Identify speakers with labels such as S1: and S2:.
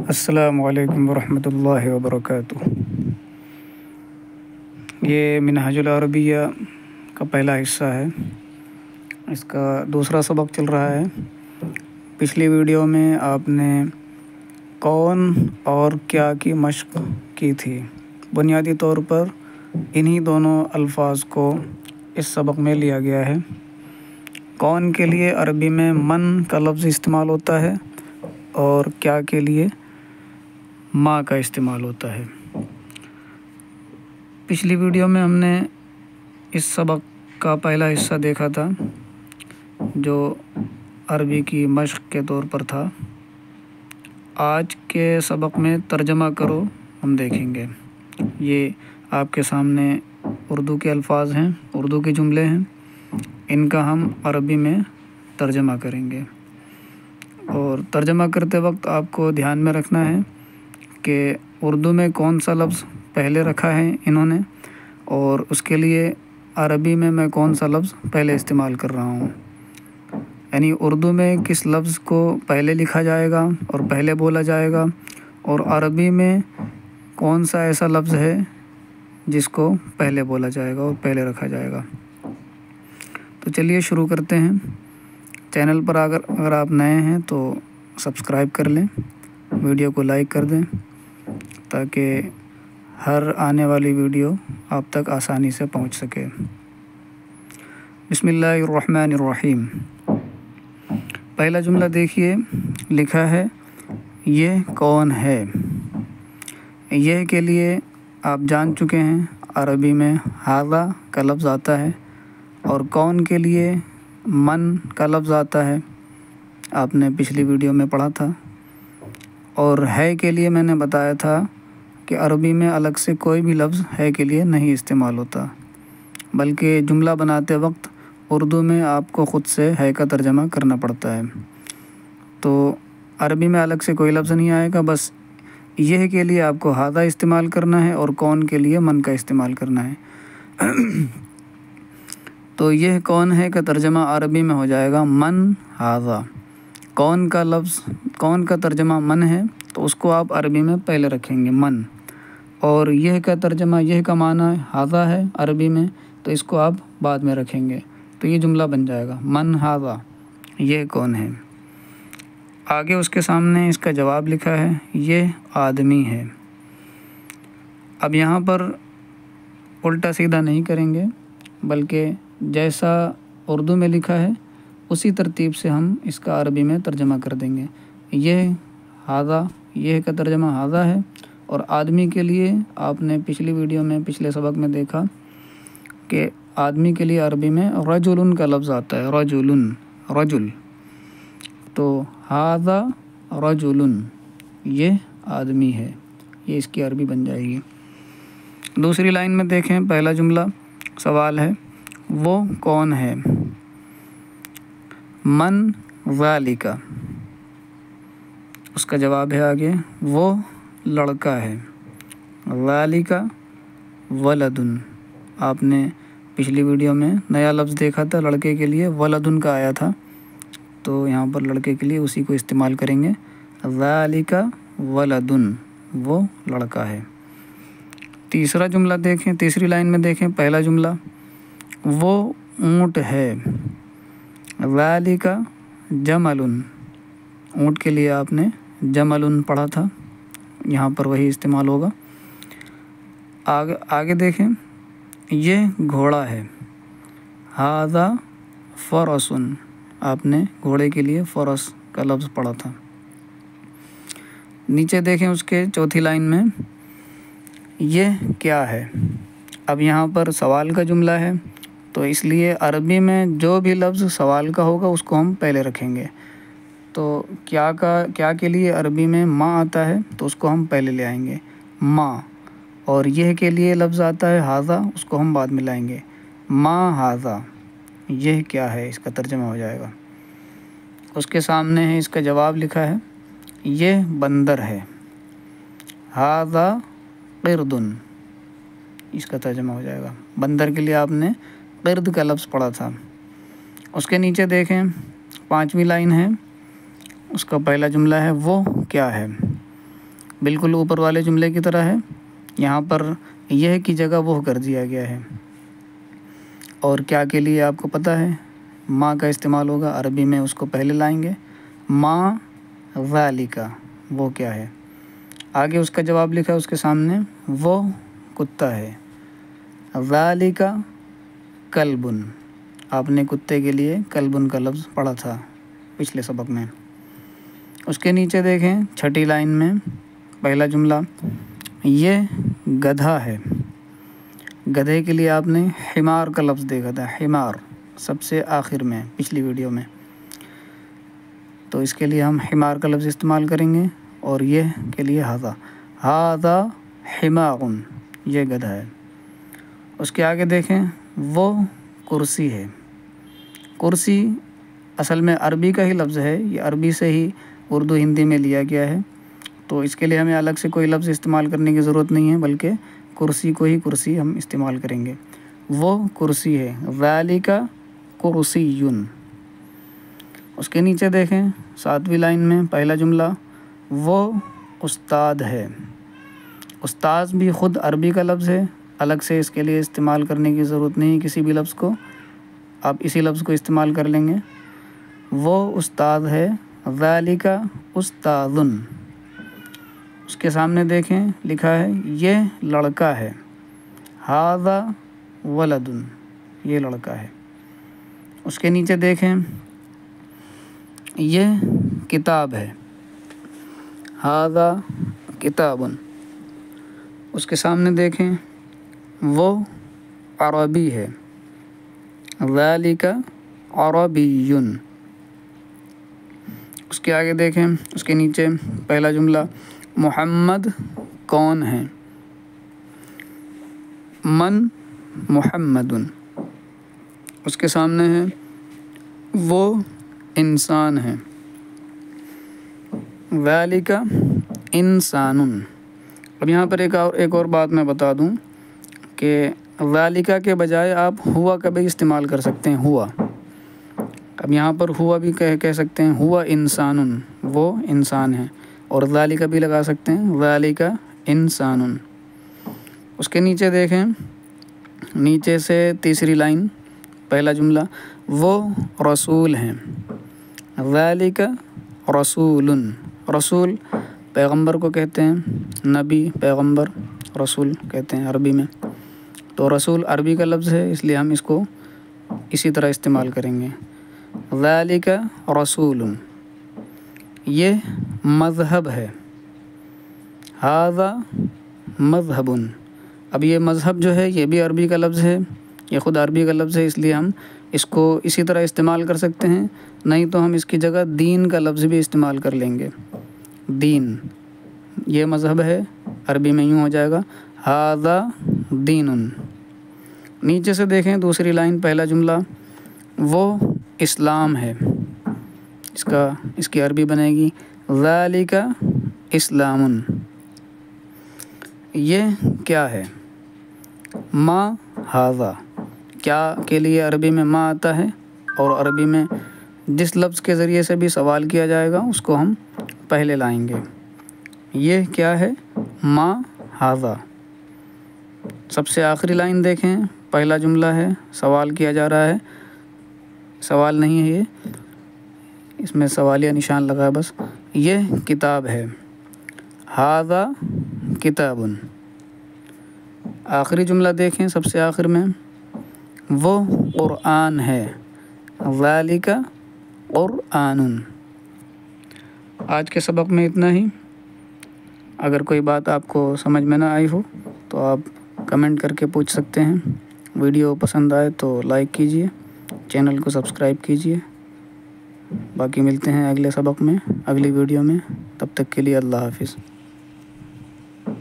S1: السلام علیکم ورحمۃ اللہ وبرکاتہ۔ یہ منہاج العربیہ کا پہلا حصہ ہے، اس کا دوسرا سبق چل رہا ہے۔ پچھلی ویڈیو میں آپ نے کون اور کیا کی مشق کی تھی۔ بنیادی طور پر انہی دونوں الفاظ کو اس سبق میں لیا گیا ہے۔ کون کے لیے عربی میں من کا لفظ استعمال ہوتا ہے اور کیا کے لیے ما کا استعمال ہوتا ہے۔ پچھلی ویڈیو میں ہم نے اس سبق کا پہلا حصہ دیکھا تھا جو عربی کی مشق کے طور پر تھا۔ آج کے سبق میں ترجمہ کرو ہم دیکھیں گے۔ یہ آپ کے سامنے اردو کے الفاظ ہیں، اردو کے جملے ہیں، ان کا ہم عربی میں ترجمہ کریں گے۔ اور ترجمہ کرتے وقت آپ کو دھیان میں رکھنا ہے کہ اردو میں کون سا لفظ پہلے رکھا ہے انہوں نے، اور اس کے لیے عربی میں کون سا لفظ پہلے استعمال کر رہا ہوں۔ یعنی اردو میں کس لفظ کو پہلے لکھا جائے گا اور پہلے بولا جائے گا، اور عربی میں کون سا ایسا لفظ ہے جس کو پہلے بولا جائے گا اور پہلے رکھا جائے گا۔ تو چلیے شروع کرتے ہیں۔ چینل پر اگر آپ نئے ہیں تو سبسکرائب کر لیں، ویڈیو کو لائک کر دیں تاکہ ہر آنے والی ویڈیو آپ تک آسانی سے پہنچ سکے۔ بسم اللہ الرحمن الرحیم۔ پہلا جملہ دیکھیے، لکھا ہے یہ کون ہے۔ یہ کے لیے آپ جان چکے ہیں عربی میں ھذا کا لفظ آتا ہے، اور کون کے لیے من کا لفظ آتا ہے، آپ نے پچھلی ویڈیو میں پڑھا تھا۔ اور ہے کے لیے میں نے بتایا تھا کہ عربی میں الگ سے کوئی بھی لفظ ہے کے لیے نہیں استعمال ہوتا، بلکہ جملہ بناتے وقت اردو میں آپ کو خود سے ہے کا ترجمہ کرنا پڑتا ہے۔ تو عربی میں الگ سے کوئی لفظ نہیں آئے گا، بس یہ کے لیے آپ کو ھذا استعمال کرنا ہے اور کون کے لیے من کا استعمال کرنا ہے۔ تو یہ کون ہے کا ترجمہ عربی میں ہو جائے گا من ھذا۔ کون کا لفظ، کون کا ترجمہ من ہے، تو اس کو آپ عربی میں پہلے رکھیں گے من، اور یہ کا ترجمہ، یہ کا معنی ھذا ہے عربی میں، تو اس کو آپ بعد میں رکھیں گے۔ تو یہ جملہ بن جائے گا من ھذا، یہ کون ہے۔ آگے اس کے سامنے اس کا جواب لکھا ہے یہ آدمی ہے۔ اب یہاں پر الٹا سیدھا نہیں کریں گے، بلکہ جیسا اردو میں لکھا ہے اسی ترتیب سے ہم اس کا عربی میں ترجمہ کر دیں گے۔ یہ ھذا، یہ کا ترجمہ ھذا ہے، اور آدمی کے لیے آپ نے پچھلی ویڈیو میں، پچھلے سبق میں دیکھا کہ آدمی کے لیے عربی میں رجل کا لفظ آتا ہے، رجل۔ تو ھذا رجل، یہ آدمی ہے، یہ اس کی عربی بن جائے گی۔ دوسری لائن میں دیکھیں، پہلا جملہ سوال ہے وہ کون ہے۔ من ذالک، اس کا جواب ہے آگے وہ لڑکا ہے۔ ذالک ولد، آپ نے پچھلی ویڈیو میں نیا لفظ دیکھا تھا لڑکے کے لیے، ولدن کا آیا تھا، تو یہاں پر لڑکے کے لیے اسی کو استعمال کریں گے۔ ذالک ولدن، وہ لڑکا ہے۔ تیسرا جملہ دیکھیں، تیسری لائن میں دیکھیں، پہلا جملہ وہ اونٹ ہے۔ ذالک جمل، اونٹ کے لیے آپ نے جمل پڑھا تھا، یہاں پر وہی استعمال ہوگا۔ آگے دیکھیں، یہ گھوڑا ہے۔ ھذا فرس، آپ نے گھوڑے کے لیے فرس کا لفظ پڑھا تھا۔ نیچے دیکھیں اس کے چوتھی لائن میں یہ کیا ہے۔ اب یہاں پر سوال کا جملہ ہے، تو اس لیے عربی میں جو بھی لفظ سوال کا ہوگا اس کو ہم پہلے رکھیں گے۔ تو کیا کے لیے عربی میں ما آتا ہے، تو اس کو ہم پہلے لے آئیں گے ما، اور یہ کے لیے لفظ آتا ہے ھذا، اس کو ہم بعد میں لائیں گے ما ھذا، یہ کیا ہے، اس کا ترجمہ ہو جائے گا۔ اس کے سامنے ہے اس کا جواب لکھا ہے یہ بندر ہے۔ ھذا قرد، اس کا ترجمہ ہو جائے گا۔ بندر کے لیے آپ نے قرد کا لفظ پڑھا تھا۔ اس کے نیچے دیکھیں، پانچویں لائن ہے، اس کا پہلا جملہ ہے وہ کیا ہے۔ بالکل اوپر والے جملے کی طرح ہے، یہاں پر یہ کی جگہ وہ کر دیا گیا ہے۔ اور کیا کے لیے آپ کو پتہ ہے، ما کا استعمال ہوگا، عربی میں اس کو پہلے لائیں گے، ما ذالک، وہ کیا ہے۔ آگے اس کا جواب لکھا ہے اس کے سامنے، وہ کتا ہے، ذالک کلب، آپ نے کتے کے لیے کلب کا لفظ پڑھا تھا پچھلے سبق میں۔ اس کے نیچے دیکھیں چھٹی لائن میں پہلا جملہ، یہ گدھا ہے۔ گدھے کے لیے آپ نے حمار کا لفظ دیکھا تھا، حمار سب سے آخر میں پچھلی ویڈیو میں، تو اس کے لیے ہم حمار کا لفظ استعمال کریں گے، اور یہ کے لیے ھذا حمار، یہ گدھا ہے۔ اس کے آگے دیکھیں وہ کرسی ہے۔ کرسی اصل میں عربی کا ہی لفظ ہے، یہ عربی سے ہی اردو ہندی میں لیا گیا ہے، تو اس کے لیے ہمیں الگ سے کوئی لفظ استعمال کرنے کی ضرورت نہیں ہے، بلکہ کرسی کو ہی کرسی ہم استعمال کریں گے۔ وہ کرسی ہے، ذالک کرسی۔ اس کے نیچے دیکھیں 7ویں لائن میں پہلا جملہ، وہ استاد ہے۔ استاد بھی خود عربی کا لفظ ہے، الگ سے اس کے لیے استعمال کرنے کی ضرورت نہیں ہے کسی بھی لفظ کو، آپ اسی لفظ کو استعمال کر لیں گے۔ وہ استاد ہے، ذالک استاذ۔ اس کے سامنے دیکھیں لکھا ہے یہ لڑکا ہے، ھذا ولد، یہ لڑکا ہے۔ اس کے نیچے دیکھیں یہ کتاب ہے، ھذا کتاب۔ اس کے سامنے دیکھیں وہ عربی ہے، ذالک عربی۔ اس کے آگے دیکھیں اس کے نیچے پہلا جملہ، محمد کون ہے، من محمد۔ اس کے سامنے ہے وہ انسان ہے، ذالک انسان۔ اب یہاں پر ایک اور بات میں بتا دوں کہ ذالک کے بجائے آپ ہوا کا بھی استعمال کر سکتے ہیں، ہوا۔ اب یہاں پر ہوا بھی کہہ سکتے ہیں، ہوا انسان، وہ انسان ہے، اور ذالک بھی لگا سکتے ہیں، ذالک انسان۔ اس کے نیچے دیکھیں نیچے سے تیسری لائن پہلا جملہ، وہ رسول ہیں، ذالک رسول۔ رسول پیغمبر کو کہتے ہیں، نبی پیغمبر رسول کہتے ہیں عربی میں، تو رسول عربی کا لفظ ہے، اس لیے ہم اس کو اسی طرح استعمال کریں گے، ذالک رسول۔ یہ مذہب ہے، ھذا مذہب۔ اب یہ مذہب جو ہے یہ بھی عربی کا لفظ ہے، یہ خود عربی کا لفظ ہے، اس لیے ہم اس کو اسی طرح استعمال کر سکتے ہیں، نہیں تو ہم اس کی جگہ دین کا لفظ بھی استعمال کر لیں گے، دین۔ یہ مذہب ہے، عربی میں یوں ہو جائے گا، ھذا دین۔ نیچے سے دیکھیں دوسری لائن پہلا جملہ، وہ اسلام ہے، اس کی عربی بنے گی ذالک اسلام۔ یہ کیا ہے، ما ھذا، کیا کے لیے عربی میں ما آتا ہے، اور عربی میں جس لفظ کے ذریعے سے بھی سوال کیا جائے گا اس کو ہم پہلے لائیں گے۔ یہ کیا ہے، ما ھذا۔ سب سے آخری لائن دیکھیں پہلا جملہ ہے، سوال کیا جا رہا ہے، سوال نہیں ہے یہ، اس میں سوالیہ نشان لگا ہے بس، یہ کتاب ہے، ھذا کتاب۔ آخری جملہ دیکھیں سب سے آخر میں، وہ قرآن ہے، ذالک قرآن۔ آج کے سبق میں اتنا ہی۔ اگر کوئی بات آپ کو سمجھ میں نہ آئی ہو تو آپ کمنٹ کر کے پوچھ سکتے ہیں۔ ویڈیو پسند آئے تو لائک کیجیے، چینل کو سبسکرائب کیجیے۔ باقی ملتے ہیں اگلے سبق میں، اگلی ویڈیو میں، تب تک کے لیے اللہ حافظ۔